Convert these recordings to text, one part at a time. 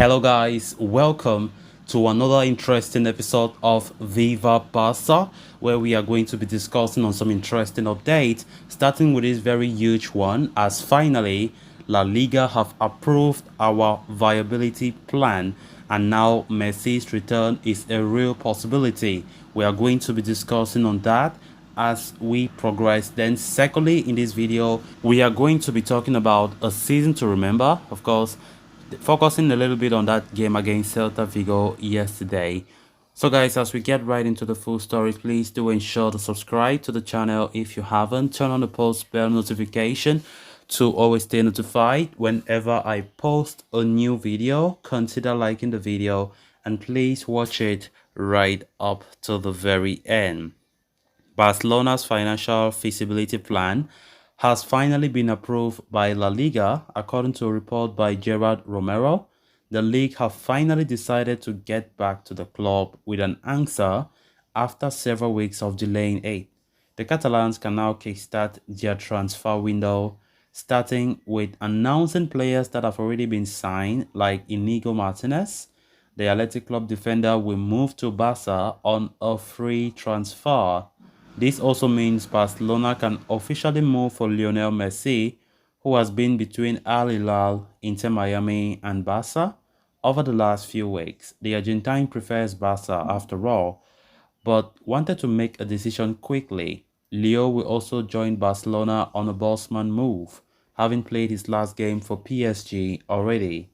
Hello, guys. Welcome to another interesting episode of Viva Barca, where we are going to be discussing on some interesting updates, starting with this very huge one, as finally La Liga have approved our viability plan, and now Messi's return is a real possibility. We are going to be discussing on that as we progress. Then secondly, in this video we are going to be talking about a season to remember, of course, focusing a little bit on that game against Celta Vigo yesterday. So guys, as we get right into the full story, please do ensure to subscribe to the channel if you haven't. Turn on the post bell notification to always stay notified whenever I post a new video. Consider liking the video and please watch it right up to the very end. Barcelona's financial feasibility plan has finally been approved by La Liga, according to a report by Gerard Romero. The league have finally decided to get back to the club with an answer after several weeks of delaying it. The Catalans can now kickstart their transfer window, starting with announcing players that have already been signed, like Inigo Martinez. The Athletic Club defender will move to Barca on a free transfer. This also means Barcelona can officially move for Lionel Messi, who has been between Al Hilal, Inter Miami, and Barca over the last few weeks. The Argentine prefers Barca after all, but wanted to make a decision quickly. Leo will also join Barcelona on a Bosman move, having played his last game for PSG already.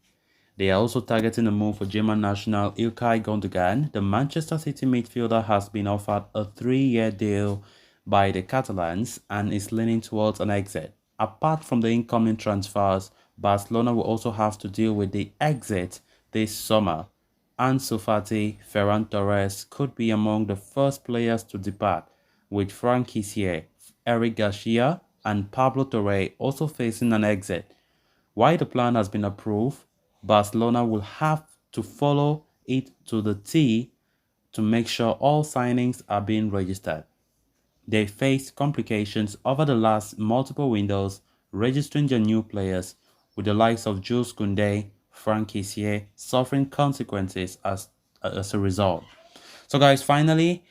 They are also targeting a move for German national Ilkay Gundogan. The Manchester City midfielder has been offered a 3-year deal by the Catalans and is leaning towards an exit. Apart from the incoming transfers, Barcelona will also have to deal with the exit this summer. Ansu Fati, Ferran Torres could be among the first players to depart, with Frank Kessié, Eric Garcia, and Pablo Torre also facing an exit. While the plan has been approved, Barcelona will have to follow it to the T to make sure all signings are being registered. They faced complications over the last multiple windows registering their new players, with the likes of Jules Koundé, Frank Kessié suffering consequences as a result. So guys, finally,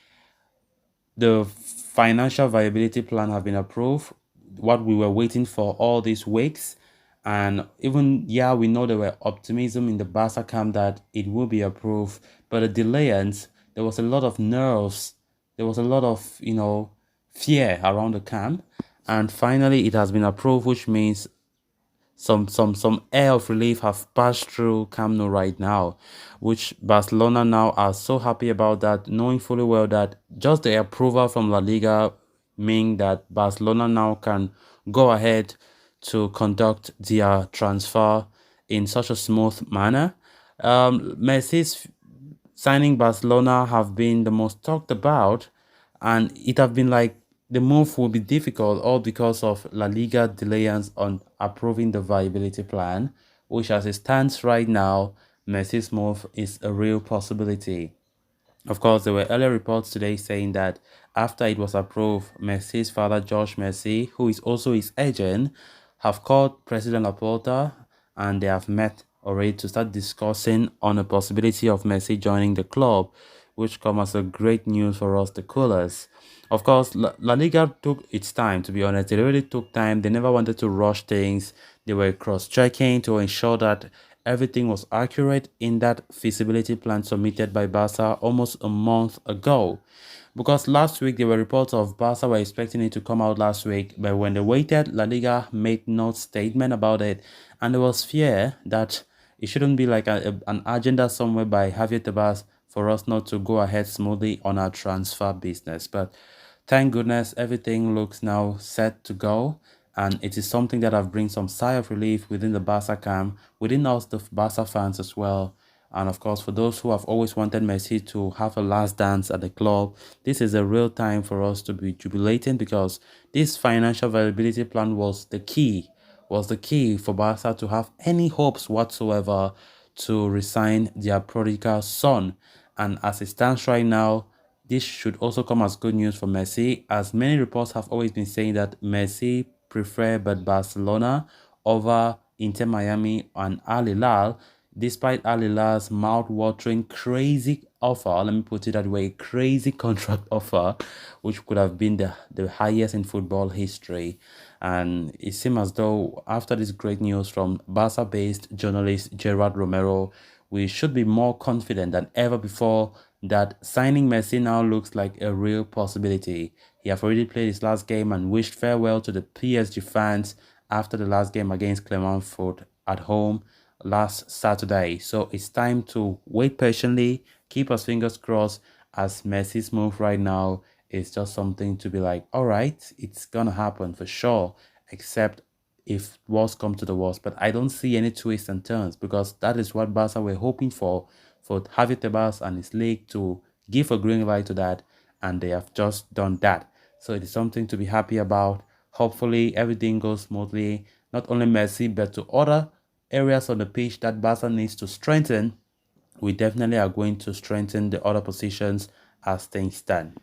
the financial viability plan have been approved, what we were waiting for all these weeks. And even, yeah, we know there were optimism in the Barca camp that it will be approved, but the delayance, there was a lot of nerves, there was a lot of, fear around the camp. And finally it has been approved, which means some air of relief have passed through Camp Nou right now, which Barcelona now are so happy about that, knowing fully well that just the approval from La Liga mean that Barcelona now can go ahead to conduct their transfer in such a smooth manner. Messi's signing Barcelona have been the most talked about, and it have been like the move will be difficult, all because of La Liga delayance on approving the viability plan, which as it stands right now, Messi's move is a real possibility. Of course, there were earlier reports today saying that after it was approved, Messi's father, George Messi, who is also his agent, have called President Laporta and they have met already to start discussing on the possibility of Messi joining the club, which come as a great news for us, the coolers. Of course, La Liga took its time, to be honest. They really took time. They never wanted to rush things. They were cross-checking to ensure that everything was accurate in that feasibility plan submitted by Barca almost a month ago. Because last week there were reports of Barca were expecting it to come out last week, but when they waited, La Liga made no statement about it, and there was fear that it shouldn't be like an agenda somewhere by Javier Tebas for us not to go ahead smoothly on our transfer business. But thank goodness everything looks now set to go, and it is something that have bring some sigh of relief within the Barca camp, within us the Barca fans as well. And of course, for those who have always wanted Messi to have a last dance at the club, this is a real time for us to be jubilating, because this financial viability plan was the key for Barca to have any hopes whatsoever to resign their prodigal son. And as it stands right now, this should also come as good news for Messi, as many reports have always been saying that Messi preferred Barcelona over Inter Miami and Al Hilal. Despite Alila's mouth-watering crazy offer, let me put it that way, crazy contract offer, which could have been the highest in football history. And it seemed as though after this great news from Barca-based journalist Gerard Romero, we should be more confident than ever before that signing Messi now looks like a real possibility. He have already played his last game and wished farewell to the PSG fans after the last game against Clermont Foot at home last Saturday. So it's time to wait patiently, keep our fingers crossed, as Messi's move right now is just something to be like, all right, it's gonna happen for sure, except if worst come to the worst. But I don't see any twists and turns because that is what Barca were hoping for Javi Tebas and his league to give a green light to that, and they have just done that. So it is something to be happy about. Hopefully everything goes smoothly, not only Messi but to other areas on the pitch that Barca needs to strengthen. We definitely are going to strengthen the other positions as things stand.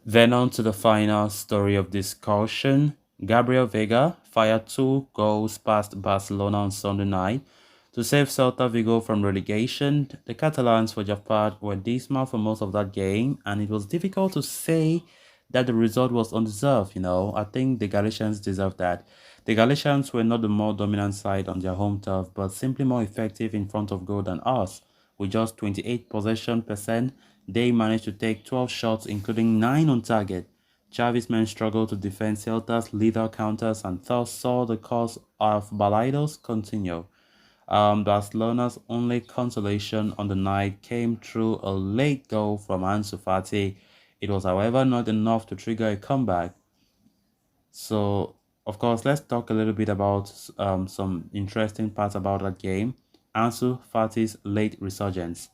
Then on to the final story of discussion. Gabriel Vega fired 2 goals past Barcelona on Sunday night to save Celta Vigo from relegation. The Catalans, for their part, were dismal for most of that game, and it was difficult to say that the result was undeserved. I think the Galicians deserve that. The Galicians were not the more dominant side on their home turf, but simply more effective in front of goal than us. With just 28 possession percent, they managed to take 12 shots, including 9 on target. Xavi's men struggled to defend Celta's lethal counters and thus saw the course of Balaidos continue. Barcelona's only consolation on the night came through a late goal from Ansu Fati. It was, however, not enough to trigger a comeback. So, of course, let's talk a little bit about some interesting parts about that game. Ansu Fati's late resurgence.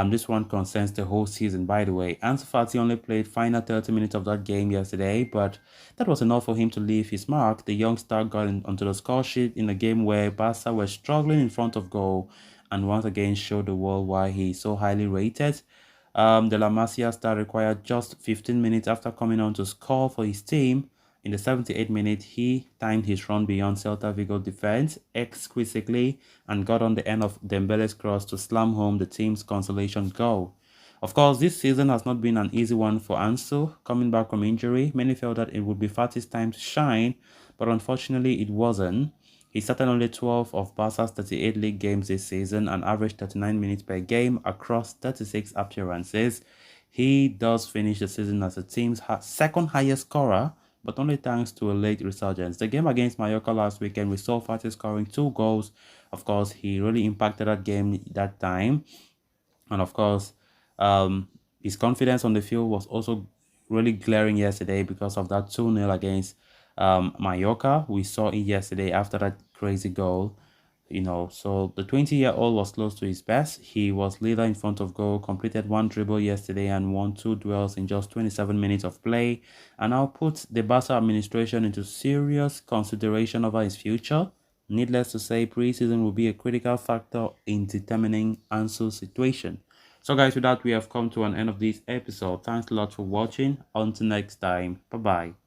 This one concerns the whole season, by the way. Ansu Fati only played final 30 minutes of that game yesterday, but that was enough for him to leave his mark. The young star got onto the score sheet in a game where Barca were struggling in front of goal and once again showed the world why he is so highly rated. The La Masia star required just 15 minutes after coming on to score for his team. In the 78th minute, he timed his run beyond Celta Vigo defense exquisitely and got on the end of Dembele's cross to slam home the team's consolation goal. Of course, this season has not been an easy one for Ansu. Coming back from injury, many felt that it would be Fati's time to shine, but unfortunately it wasn't. He started only 12 of Barca's 38 league games this season and averaged 39 minutes per game across 36 appearances. He does finish the season as the team's second highest scorer, but only thanks to a late resurgence. The game against Mallorca last weekend, we saw Fati scoring 2 goals. Of course, he really impacted that game that time. And of course, his confidence on the field was also really glaring yesterday because of that 2-0 against Mallorca. We saw it yesterday after that crazy goal. So the 20-year-old was close to his best. He was leader in front of goal, completed 1 dribble yesterday and won 2 duels in just 27 minutes of play, and now puts the Barca administration into serious consideration over his future. Needless to say, preseason will be a critical factor in determining Ansu's situation. So guys, with that, we have come to an end of this episode. Thanks a lot for watching. Until next time, bye bye.